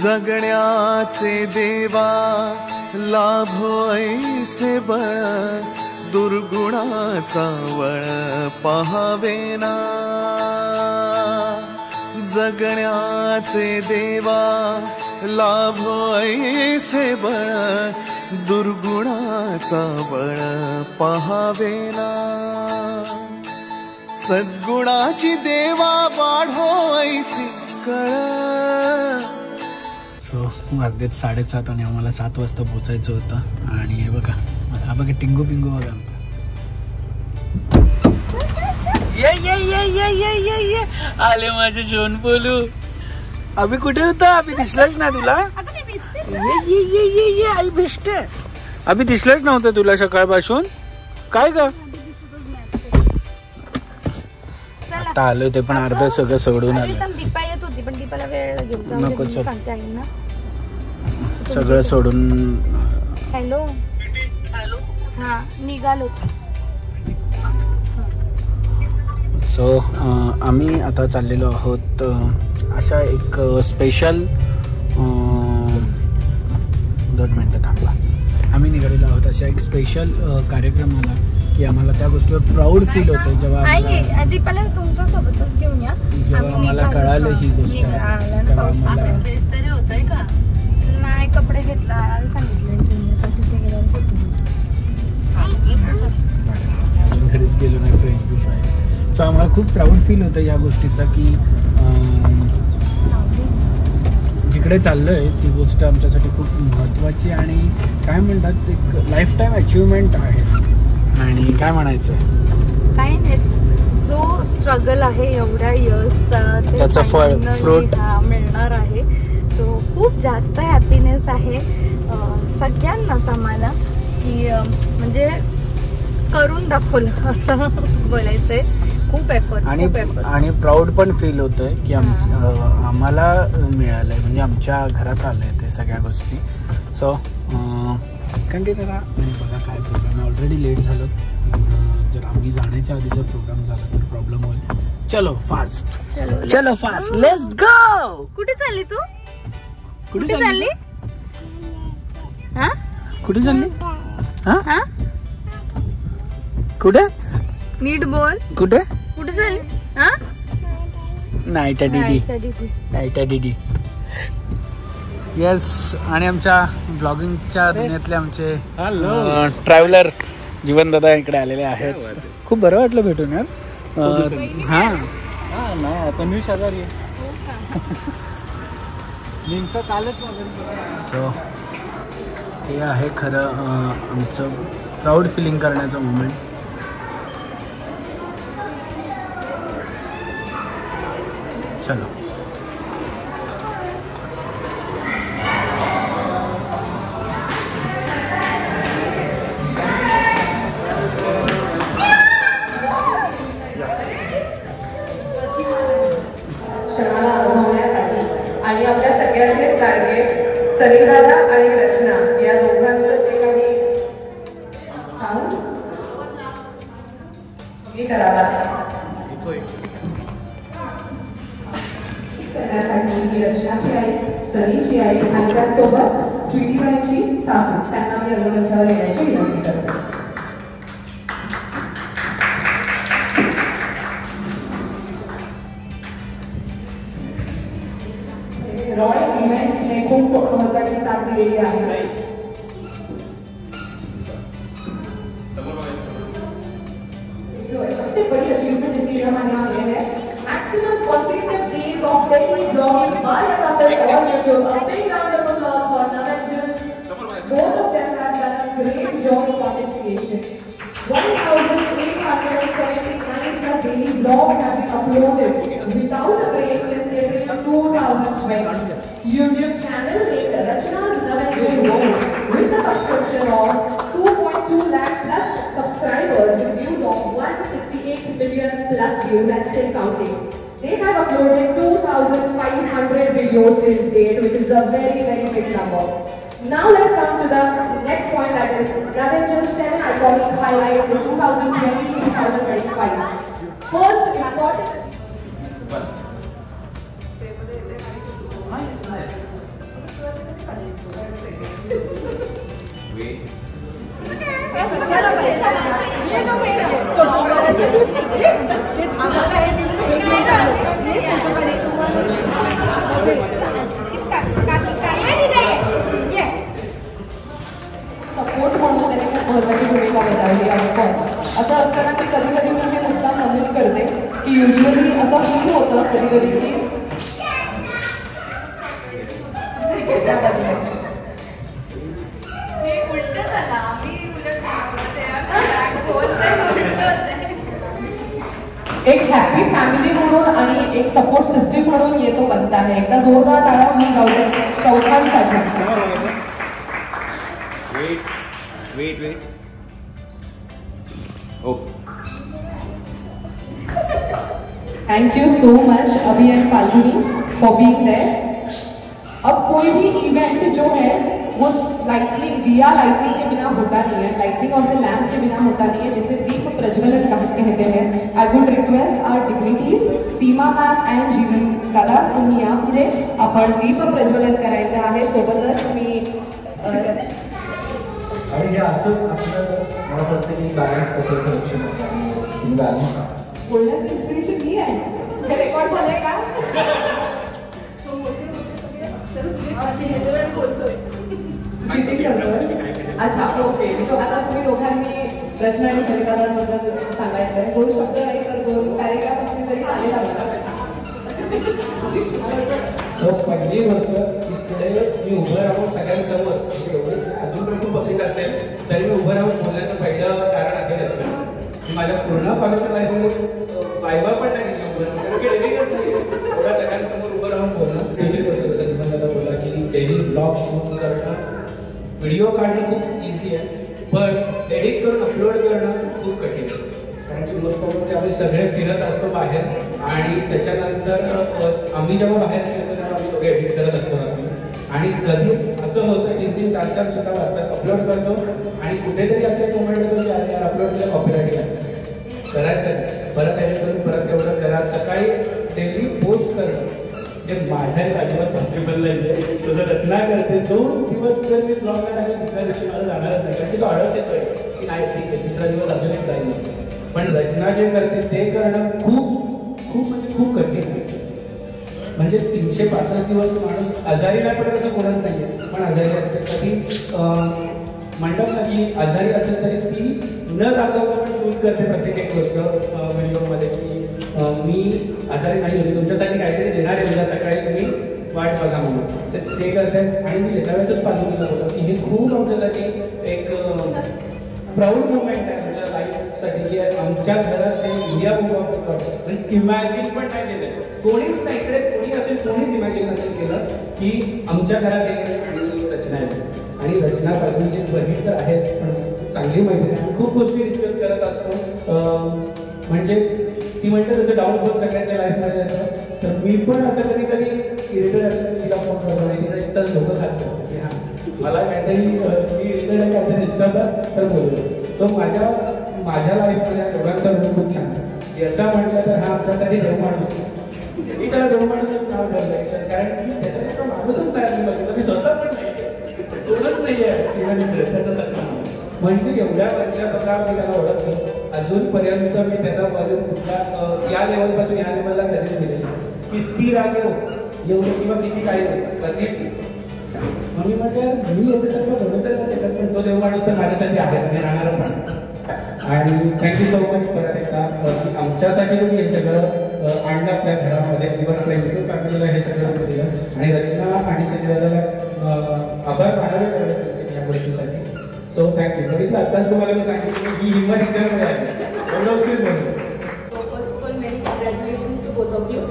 जगण्याचे देवा लाभो ऐसे बळ, दुर्गुणाचा वळ पहावेना. जगण्याचे देवा लाभो ऐसे बळ, दुर्गुणाचा बळ पहावेना. सद्गुणाची देवा वाढो ऐसी कळ. वाजलेत 7:30 आणि आम्हाला 7 वाजता पोचायचं होतं. आणि हे बघा, हा बघा टिंगू पिंगू बघा आमचा. ये ये ये ये ये ये ये आले माझे शोनपोलू. अभि कुठे होता? अभि दिसलाच ना तुला. ये ये ये ये ये आई भिष्टे. अभि दिसलाच नव्हतं तुला सकाळपासून. काय ग? आता आलो ते पण अर्ध सगळं सोडून आलं. दीपा येत होती पण दीपाला वेळ घेऊन नको सांगते आईंना सगळं सोडून. हॅलो हॅलो हा निघालो. सो आम्ही आता चाललेलो आहोत अशा एक स्पेशल 2 मिनटं थांबा. आम्ही निघालेलो आहोत अशा एक स्पेशल कार्यक्रमाला की आम्हाला त्या गोष्टीवर प्राऊड फील होते जेव्हा दीपाला तुमच्या सोबतच घेऊन या. जेव्हा आम्हाला कळालं ही गोष्ट नाही कपडे घेतला सांगितलं घरीच गेलो नाही फ्रेश बिश आहे. सो आम्हाला खूप प्राऊड फील होतं या गोष्टीचा की जिकडे चाललोय ती गोष्ट आमच्यासाठी खूप महत्त्वाची आणि काय म्हणतात एक लाईफ टाईम अचिव्हमेंट आहे. आणि काय म्हणायचं काय नाही जो स्ट्रगल आहे एवढ्या इयर्सचा त्याचं फळ फ्रूट मिळणार आहे. सो खूप जास्त हॅपीनेस आहे सगळ्यांनाच आम्हाला की म्हणजे करून दाखवलं असं बोलायचंय. खूप एफर्ट आणि प्राऊड पण फील होतंय की आम्हाला मिळालंय म्हणजे आमच्या घरात आलंय ते सगळ्या गोष्टी. सो कंटिन्यू करा आणि बघा काय प्रोग्राम. ऑलरेडी लेट झालं. जर आम्ही जाण्याच्या आधी जर प्रोग्राम झाला तर प्रॉब्लेम होईल. चलो फास्ट चलो फास्ट लेट्स गो. कुठे चालली तू? कुठे चालली? हा कुठे चालली? हा कुठे? नीट बोल. कुठे कुठे चालली? हा नाईटा दीदी. येस. आणि आमच्या ब्लॉगिंगच्या दुनियेतले आमचे ट्रॅव्हलर जीवन दादा इकडे आलेले आहेत. खूप बरं वाटलं भेटून यार. हा नाही आता मी शेजारी नेमकं कालच. सो हे आहे खरं आमचं प्राऊड फिलिंग करण्याचं मोमेंट. चलो क्षणाला अनुभवण्यासाठी आणि आपल्या सगळ्यांचेच लाडके सनी दादा आणि रचना या दोघांचं जे काही सांगू मी करावा करण्यासाठी मी रचनाची आई सनीची आई आणि त्यासोबत स्वीटीबाईंची सासू त्यांना मी रंगमंचावर येण्याची विनंती करते. रॉयल इव्हेंट्सने खूप महत्त्वाची साथ दिलेली आहे. सबसे बड़ी अचीवमेंट जिसके लिए हमारे यहाँ ये है maximum consecutive days of daily blogging by a couple on YouTube. A big round of applause for Navanjal. Both of them have done a great job in content creation. 1,879 plus daily blogs have been uploaded without a break since April 2020. YouTube channel named Rachna's Navanjal World with a subscription of 2.2 lakh plus subscribers with views of 168 million plus views and still counting. They have uploaded 2,500 videos till date, which is a very, very big number. Now let's come to the next point, that is Navanjal's 7 iconic highlights in 2020-2025. First, important. महत्त्वाची भूमिका बजावली of course. असं असताना की कधी कधी मी हे मुद्दाम नमूद करते की युजली असं फील होतं कधी कधी की एक हॅपी फॅमिली म्हणून आणि एक सपोर्ट सिस्टीम म्हणून येतो बनता आहे. एकदा जोरदार टाळ्या म्हणून जाऊ दे चौथ्यांसाठी. Wait okay. Thank you so much Abhi and Falguni for being there. अब कोई भी इवेंट जो है वो लाइटनिंग दिया लाइटनिंग के बिना होता नहीं है, लाइटनिंग ऑफ द लैम्प के बिना होता नहीं है, जिसे दीप प्रज्वलन कहते हैं. I would request our dignitaries Seema ma'am and Jeevan dada तुम्ही या पुढे. आपण दीप प्रज्वलन करायचं आहे. सोबतच मी आणि हे असं असलं मला असं वाटतं की बॅलन्स करण्याचं लक्षण तुम्ही बॅलन्स बोलण्याचं इन्स्पिरेशन मी आहे. हे रेकॉर्ड झालंय का? चिटिंग करतोय. अच्छा ओके. सो आता तुम्ही दोघांनी रचना आणि फलितांबद्दल सांगायचं आहे. 2 शब्द नाही तर 2 पॅरेग्राफ असले तरी चालेल आम्हाला. सो पहिली गोष्ट इकडे मी उभं राहून सगळ्यांसमोर अजून पण खूप बघित असेल तरी मी उभं राहून बोलण्याचं पहिलं कारण आहे असं की माझ्या पूर्ण कॉलेजच्या लाईफमध्ये वायवा पण नाही एवढ्या सगळ्यांसमोर उभं राहून बोलणं. दुसरी गोष्ट जसं निबंधाला बोला की डेली ब्लॉग शूट करणं व्हिडिओ काढणं खूप इझी आहे पण एडिट करून अपलोड करणं खूप कठीण आहे. कारण की मोस्ट ऑफमध्ये आम्ही सगळे फिरत असतो बाहेर आणि त्याच्यानंतर आम्ही जेव्हा बाहेर फिरतो तेव्हा आम्ही दोघे एडिट करत असतो आणि कधी असं होतं 3-3, 4-4 सुद्धा वाजतात अपलोड करतो आणि कुठेतरी असं एक मोमेंट होतो की अरे यार अपलोड केलं कॉपीराईट करायचं परत एडिट करून परत तेवढं करा. सकाळी डेली पोस्ट करणं हे माझ्या अजिबात पॉसिबल नाही आहे. तुझं रचना करते 2 दिवस जर मी ब्लॉगला टाकले 3ऱ्या दिवशी मला जाणारच नाही कारण की तो आळस येतोय की नाही ठीक आहे 3रा दिवस अजून एक जाईल. पण रचना जे करते ते करणं खूप खूप म्हणजे खूप कठीण आहे. म्हणजे 365 दिवस माणूस आजारी नाही पडत असं कोणच नाही आहे पण आजारी असते कधी म्हणतात ना की आजारी असेल तरी ती न दाखवता पण शूट करते प्रत्येक एक गोष्ट व्हिडिओमध्ये की मी आजारी नाही होते तुमच्यासाठी काहीतरी देणार आहे उद्या सकाळी तुम्ही वाट बघा म्हणून ते करतात. आणि मी येणाऱ्याच पालखीला बोलतो की हे खूप आमच्यासाठी एक प्राऊड मुवमेंट आहे आमच्या लाईफसाठी की आमच्या घरात ते इंडिया बुक ऑफ रेकॉर्ड म्हणजे इमॅजिन पण नाही केलं कोणीच नाही इकडे कोणी असेल कोणीच इमॅजिन नसेल केलं की आमच्या घरात हे आणि रचना आहे. आणि रचना पालखीची बहीण तर आहेत पण चांगली मैत्रीण आहे. खूप गोष्टी डिस्कस करत असतो म्हणजे ती म्हणते जसं डाऊनफॉल सगळ्यांच्या लाईफमध्ये येतं तर मी पण असं कधी कधी इरिटेड असेल तिला फोन करतो आणि तिला एकटाच डोकं खातो की हां मला काहीतरी मी इरिटेड आहे काहीतरी डिस्टर्ब तर बोलतो. सो माझ्या लाईफमध्ये दोघांचा रोल खूप छान आहे. याचा म्हटलं तर हा आमच्यासाठी देव माणूस मी त्याला देव माणूसच नाव ठरलं कारण की त्याच्यासारखा माणूसच तयार नाही बघितलं मी स्वतः पण नाही कोणच नाही आहे इव्हन त्याच्यासारखा म्हणजे एवढ्या वर्षात मी त्याला ओळखतो अजूनपर्यंत मी त्याचा वरून कुठला या लेवलपासून या लेवलला कधीच गेले किती राग येऊ किंवा किती काय होतं कधीच मग मी म्हटलं मी याच्यासारखं बनवू तर नाही शकत पण तो देव माणूस तर माझ्यासाठी आहे आणि राहणार पण. आणि थँक्यू सो मच परत एकदा की आमच्यासाठी तुम्ही हे सगळं आणलं आपल्या घरामध्ये इव्हन प्रेमिक फॅमिलीला हे सगळं दिलं आणि रचना आणि संजयला आभार मानावे करायचे या गोष्टीसाठी. So thank you. बरीच आत्ताच तुम्हाला मी सांगितलं की ही हिंमत हिच्यामध्ये आहे first of all many congratulations to both of you.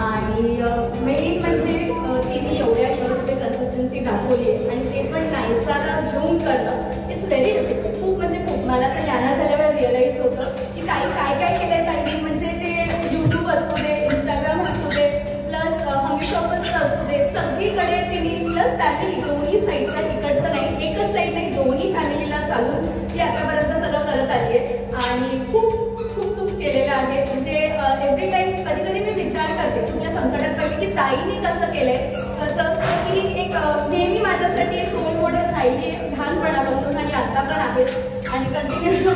आणि मेन म्हणजे तिने एवढ्या इयर्स ते कन्सिस्टन्सी दाखवली आहे आणि ते पण नायसाला घेऊन करणं इट्स व्हेरी डिफिकल्ट. खूप म्हणजे खूप मला तर याना झाल्यावर रिअलाईज होतं की काय केलंय ताईंनी म्हणजे ते यूट्यूब असू दे इंस्टाग्राम असू दे प्लस हमी शॉपर्स असू दे सगळीकडे तिने प्लस फॅमिली दोन्ही साईडच्या तिकडचं नाही एकच साईड नाही दोन्ही फॅमिलीला चालून ती आतापर्यंत सगळं करत आली आहे आणि खूप खूप खूप केलेलं आहे. म्हणजे एव्हरी टाईम कधी कधी मी विचार करते कुठल्या संकटात पडली की ताईने कसं केलंय कसं की एक नेहमी माझ्यासाठी एक रोल मॉडेल राहिली आहे लहानपणापासून आणि आता पण आहे आणि कंटिन्यू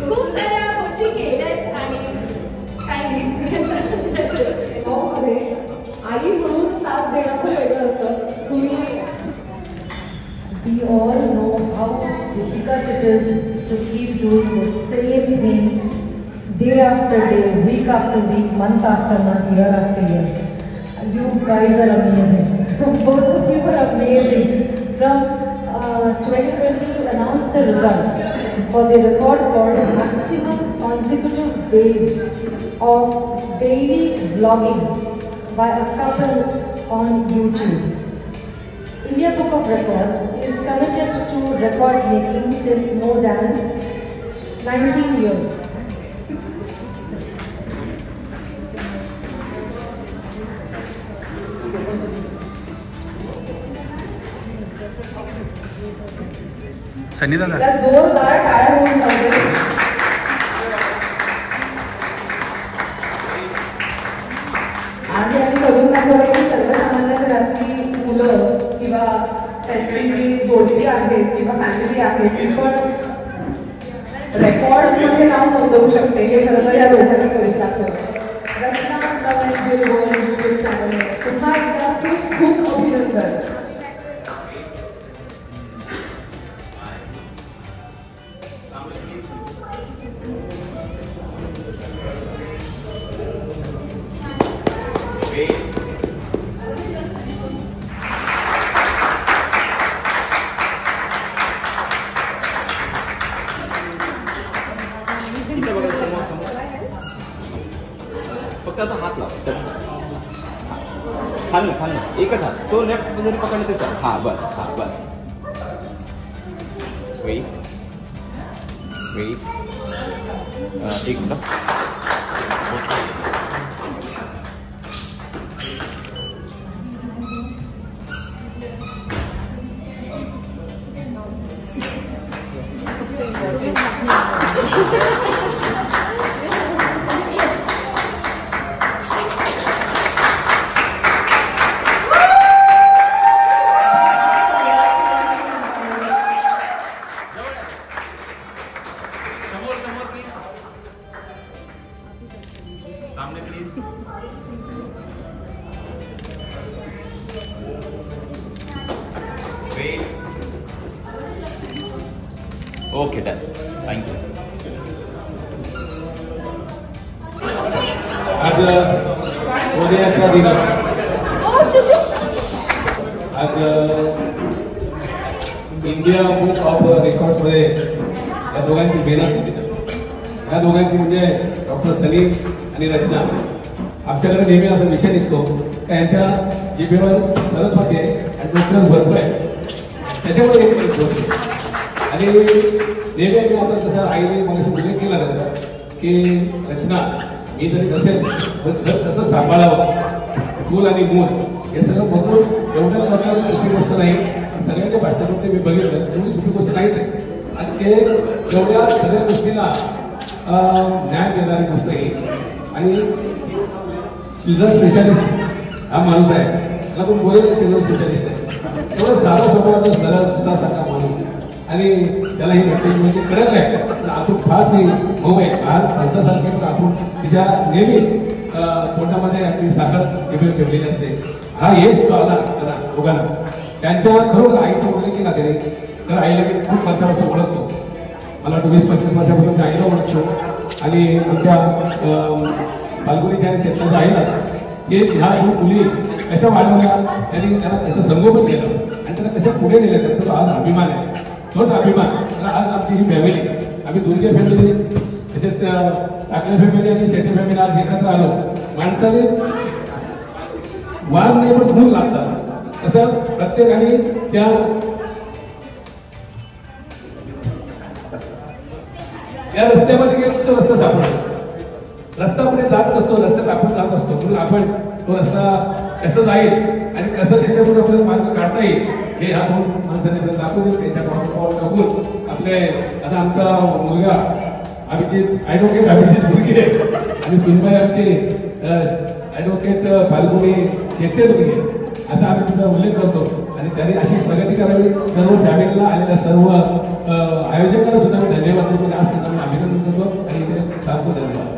खूप साऱ्या गोष्टी केल्या आहेत आणि काही मध्ये आई म्हणून साथ देणं खूप वेगळं असतं. तुम्ही we all know how difficult it is to keep doing the same thing day after day, week after week, month after month, year after year. You guys are amazing. Both of you are amazing. From 2020 to announce the results for the record called maximum consecutive days of daily vlogging by a couple on YouTube. India Book of Records is committed to record making since more than 19 years. सनी दादा त्या जोरदार टाळ्या होऊन जाऊ. आज आम्ही करून दाखवलं की सर्वसामान्य घरातली मुलं किंवा त्यांची जी जोडपी आहेत किंवा फॅमिली आहे ती पण रेकॉर्ड्स मध्ये नाव नोंदवू शकते. हे खरं तर या दोघांनी करून दाखवलं. रचना नवायचे यूट्यूब चॅनल आहे. पुन्हा एकदा खूप खूप अभिनंदन. फक्त असा हात लाव. खालनं एकच हात. तो लेफ्ट जरी पकडला त्याचा. हा बस. वेट एक मिनिट. सामने please. Wait. Okay done. Thank you. आज उद्याचा दिन. आज इंडिया बुक ऑफ रेकॉर्ड्स मध्ये या दोघांची मेहनत होती. या दोघांची म्हणजे डॉक्टर सलीम आणि रचना. आमच्याकडे नेहमी असा विषय निघतो का यांच्या जिभेवर सरस्वती आहे आणि डोक्यावर भरपूर आहे. त्याच्यामुळे एक गोष्ट आणि नेहमी आम्ही आता तसं आईने मला उल्लेख केला जातो की रचना मी जरी नसेल तर तसं सांभाळावं. फूल आणि मूल हे सगळं बघून एवढ्या प्रकारची सोपी गोष्ट नाही. सगळ्यांच्या भाषणामध्ये मी बघितलं एवढी सोपी गोष्ट नाहीच आहे. आणि ते एवढ्या सगळ्या गोष्टींना ज्ञान देणारी गोष्ट आहे. आणि चिल्ड्रन स्पेशालिस्ट हा माणूस आहे. त्याला पण बोलेल चिल्ड्रन स्पेशालिस्ट आहे. एवढं साधा सोबत सरळ सुद्धा सारखा माणूस आणि त्याला ही मेसेज म्हणजे कळत नाही. आपण फार ती भाऊ आहे आज माणसासारखे पण आपण तिच्या नेहमी पोटामध्ये आपली साखर टेबल ठेवलेली असते. हा यश तो आला त्याला दोघांना. त्यांच्या खरोखर आईचं बोलले की ना त्याने तर आईला मी खूप वर्षापासून ओळखतो. मला वाटतं 20-25 वर्षापासून मी आईला ओळखतो. आणि आमच्या फाल्गुनीच्या क्षेत्राच्या आईला ते ह्या मुली कशा वाढवल्या त्यांनी त्यांना त्याचं संगोपन केलं आणि त्यांना कशा पुढे नेलं त्याचा तो आज अभिमान आहे. तोच अभिमान. तर आज आमची ही फॅमिली आम्ही दुर्गे फॅमिली तसेच टाकले फॅमिली आणि शेट्टी फॅमिली आज एकत्र आलो. माणसाने वाद नाही पण भूल लागतात. तसं प्रत्येकाने त्या या रस्त्यामध्ये गेलो तो रस्ता सापडतो. रस्ता पुढे जात नसतो. रस्त्यात आपण जात असतो. म्हणून आपण तो रस्ता कसं जाईल आणि कसं त्याच्यातून आपल्याला मार्ग काढता येईल हे ह्या दोन माणसाने दाखवून त्यांच्या टाकून आपले आता आमचा मुलगा अभिजित ॲडव्होकेट अभिजित दुर्गे आणि सुनबाई आमचे ॲडव्होकेट फाल्गुनी शेट्टे दुर्गे असा आम्ही तुमचा उल्लेख करतो. आणि त्यांनी अशी प्रगती करावी. सर्व फॅमिलीला आलेल्या सर्व आयोजकांना सुद्धा मी धन्यवाद देतो. आज सुद्धा मी अभिनंदन करतो आणि इथे सांगतो धन्यवाद.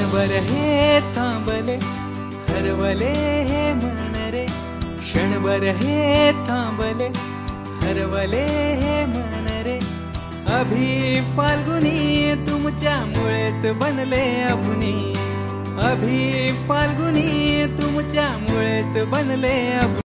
क्षणभर हे थांबले हरवले हे मन रे, क्षणभर हे थांबले हरवले हे मन रे. अभि फाल्गुनी तुमच्यामुळेच बनले अभुनी, अभि फाल्गुनी तुमच्यामुळेच बनले अभुनी.